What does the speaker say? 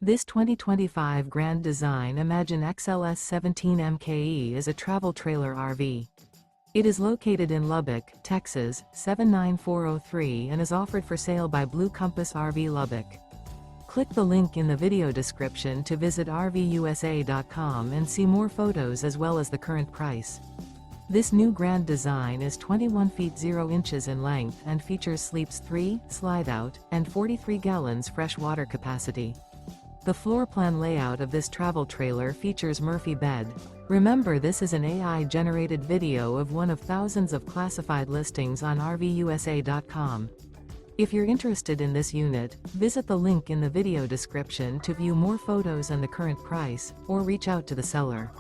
This 2025 Grand Design Imagine XLS 17 MKE is a travel trailer RV. It is located in Lubbock, Texas, 79403 and is offered for sale by Blue Compass RV Lubbock. Click the link in the video description to visit RVUSA.com and see more photos as well as the current price. This new Grand Design is 21 feet 0 inches in length and features sleeps 3, Slideout, and 43 gallons fresh water capacity. The floor plan layout of this travel trailer features Murphy bed. Remember, this is an AI-generated video of one of thousands of classified listings on RVUSA.com. If you're interested in this unit, visit the link in the video description to view more photos and the current price, or reach out to the seller.